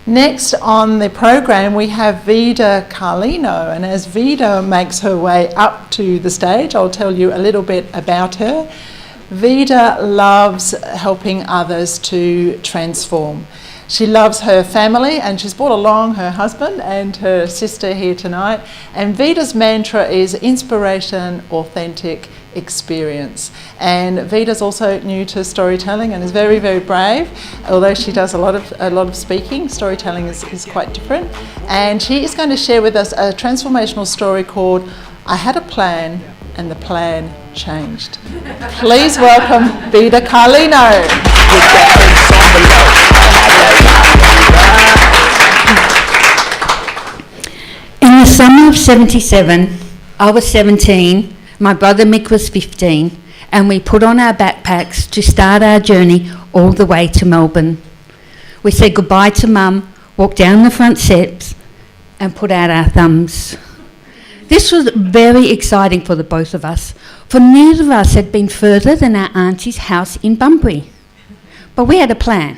Next on the program we have Vida Carlino, and as Vida makes her way up to the stage, I'll tell you a little bit about her. Vida loves helping others to transform. She loves her family, and she's brought along her husband and her sister here tonight. And Vida's mantra is inspiration, authentic experience. And Vida's also new to storytelling and is very, very brave. Although she does a lot of speaking, storytelling is quite different. And she is going to share with us a transformational story called I Had a Plan and the Plan Changed. Please welcome Vida Carlino. In the summer of 77, I was 17, my brother Mick was 15, and we put on our backpacks to start our journey all the way to Melbourne. We said goodbye to Mum, walked down the front steps, and put out our thumbs. This was very exciting for the both of us, for neither of us had been further than our auntie's house in Bunbury. But we had a plan.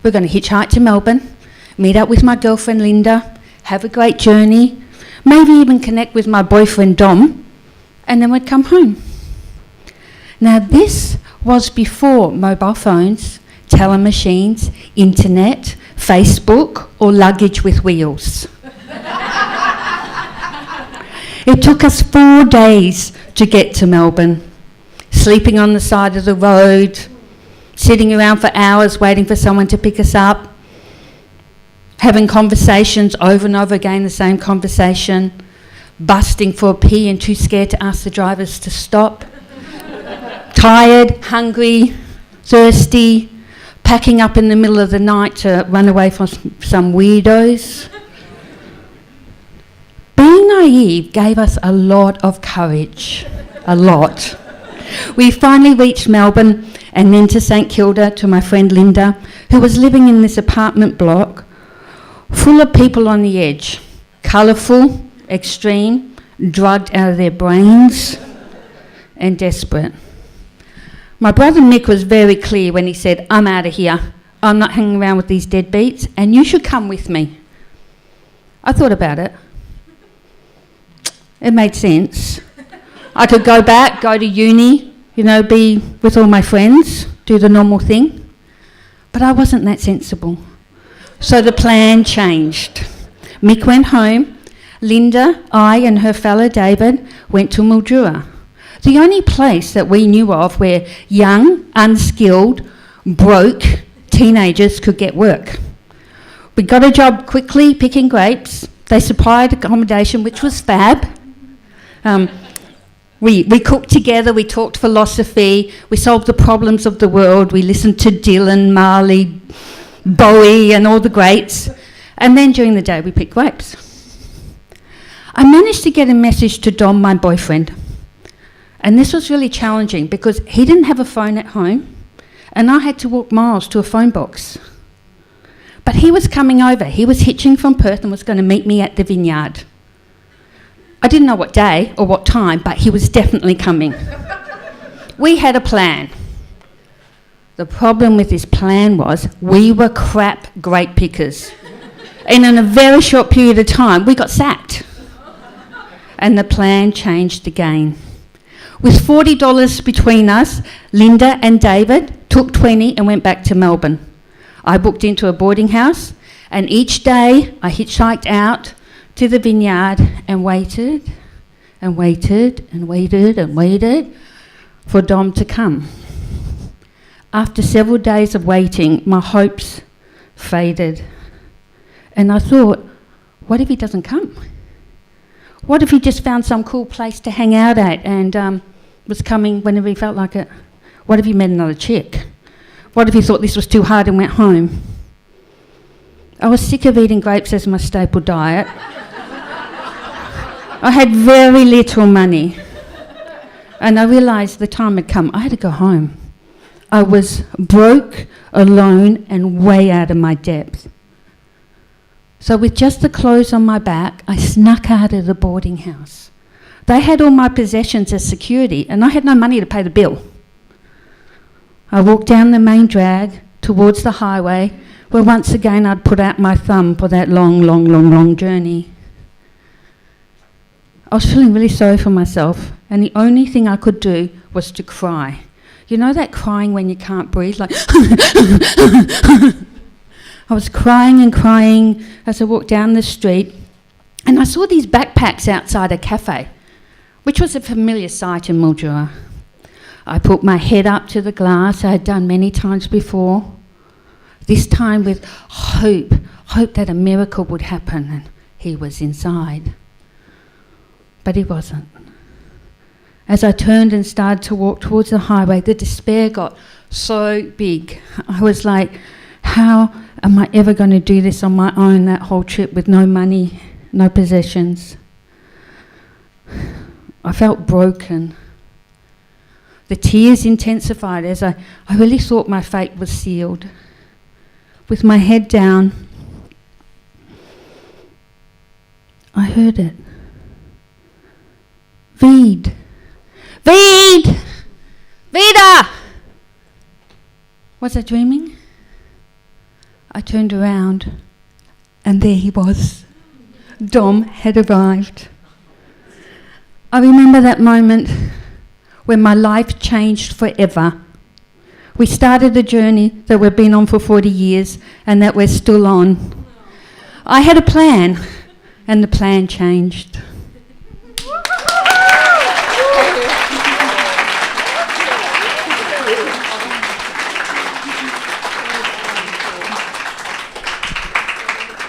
We're going to hitchhike to Melbourne, meet up with my girlfriend Linda, have a great journey, maybe even connect with my boyfriend Dom, and then we'd come home. Now this was before mobile phones, teller machines, internet, Facebook, or luggage with wheels. It took us 4 days to get to Melbourne, sleeping on the side of the road, sitting around for hours waiting for someone to pick us up, having conversations over and over again, the same conversation, busting for a pee and too scared to ask the drivers to stop, tired, hungry, thirsty, packing up in the middle of the night to run away from some weirdos. Being naive gave us a lot of courage, a lot. We finally reached Melbourne and then to St Kilda to my friend Linda, who was living in this apartment block full of people on the edge, colourful, extreme, drugged out of their brains and desperate. My brother Mick was very clear when he said, I'm out of here, I'm not hanging around with these deadbeats and you should come with me. I thought about it. It made sense. I could go back, go to uni, be with all my friends, do the normal thing. But I wasn't that sensible. So the plan changed. Mick went home. Linda, I and her fellow David went to Mildura, the only place that we knew of where young, unskilled, broke teenagers could get work. We got a job quickly picking grapes. They supplied accommodation, which was fab. We cooked together, we talked philosophy, we solved the problems of the world, we listened to Dylan, Marley, Bowie and all the greats, and then during the day we picked grapes. I managed to get a message to Dom, my boyfriend, and this was really challenging because he didn't have a phone at home and I had to walk miles to a phone box. But he was coming over, he was hitching from Perth and was going to meet me at the vineyard. I didn't know what day or what time, but he was definitely coming. We had a plan. The problem with this plan was we were crap grape pickers. And in a very short period of time, we got sacked. And the plan changed again. With $40 between us, Linda and David took 20 and went back to Melbourne. I booked into a boarding house, and each day I hitchhiked out to the vineyard and waited and waited and waited and waited for Dom to come. After several days of waiting, my hopes faded. And I thought, what if he doesn't come? What if he just found some cool place to hang out at and was coming whenever he felt like it? What if he met another chick? What if he thought this was too hard and went home? I was sick of eating grapes as my staple diet. I had very little money. And I realised the time had come. I had to go home. I was broke, alone, and way out of my depth. So with just the clothes on my back, I snuck out of the boarding house. They had all my possessions as security, and I had no money to pay the bill. I walked down the main drag towards the highway where once again I'd put out my thumb for that long journey. I was feeling really sorry for myself, and the only thing I could do was to cry. You know that crying when you can't breathe, like I was crying and crying as I walked down the street, and I saw these backpacks outside a cafe, which was a familiar sight in Mildura. I put my head up to the glass I had done many times before, this time with hope that a miracle would happen and he was inside. But he wasn't. As I turned and started to walk towards the highway, the despair got so big. I was like, how am I ever going to do this on my own, that whole trip, with no money, no possessions? I felt broken. The tears intensified as I really thought my fate was sealed. With my head down, I heard it. Vida! Was I dreaming? I turned around and there he was. Dom had arrived. I remember that moment when my life changed forever. We started a journey that we've been on for 40 years and that we're still on. I had a plan and the plan changed.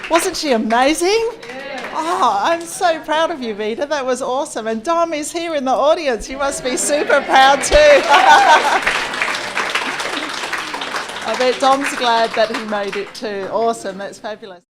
Wasn't she amazing? Yeah. Oh, I'm so proud of you, Vida. That was awesome. And Dom is here in the audience. You must be super proud too. I bet Dom's glad that he made it too. Awesome. That's fabulous.